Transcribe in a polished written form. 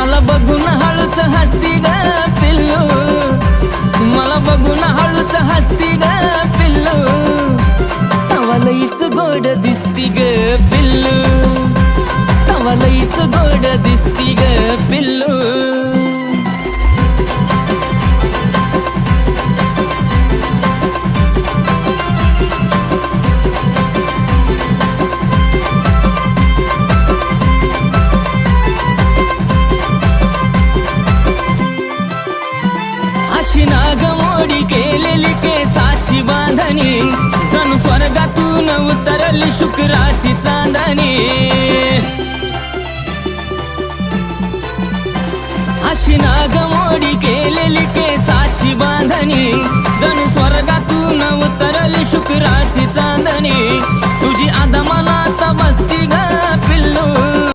मला बघून हळूच हसती ग पिल्लू, मला बघून हळूच हसती ग पिल्लू, तवा लईच गोड दिसती ग पिल्लू, तवा लईच गोड दिसती ग पिल्लू. अशी नागमोडी केलेली केसाची बांधणी, जणू स्वर्गातून उतरली शुक्राची चांदणी. अशी नागमोडी केलेली केसाची बांधणी, जणू स्वर्गातून उतरली शुक्राची चांदणी. तुझी आदा मला आता बसती ग पिल्लू,